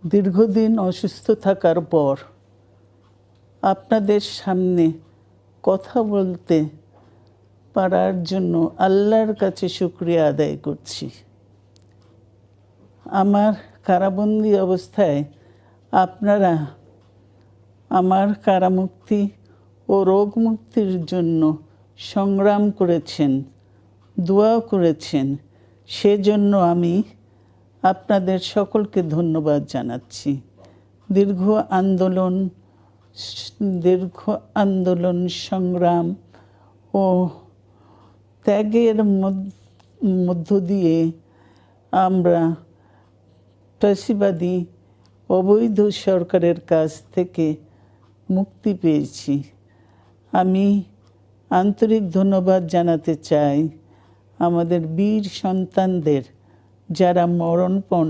দীর্ঘদিন অসুস্থ থাকার পর আপনাদের সামনে কথা বলতে পারার জন্য আল্লাহর কাছে শুকরিয়া আদায় করছি। আমার কারাবন্দী অবস্থায় আপনারা আমার কারামুক্তি ও রোগ মুক্তির জন্য সংগ্রাম করেছেন, দোয়া করেছেন। সেজন্য আমি আপনাদের সকলকে ধন্যবাদ জানাচ্ছি। দীর্ঘ আন্দোলন সংগ্রাম ও ত্যাগের মধ্য দিয়ে আমরা ফ্যাসিবাদী অবৈধ সরকারের কাছ থেকে মুক্তি পেয়েছি। আমি আন্তরিক ধন্যবাদ জানাতে চাই আমাদের বীর সন্তানদের, যারা মরণপণ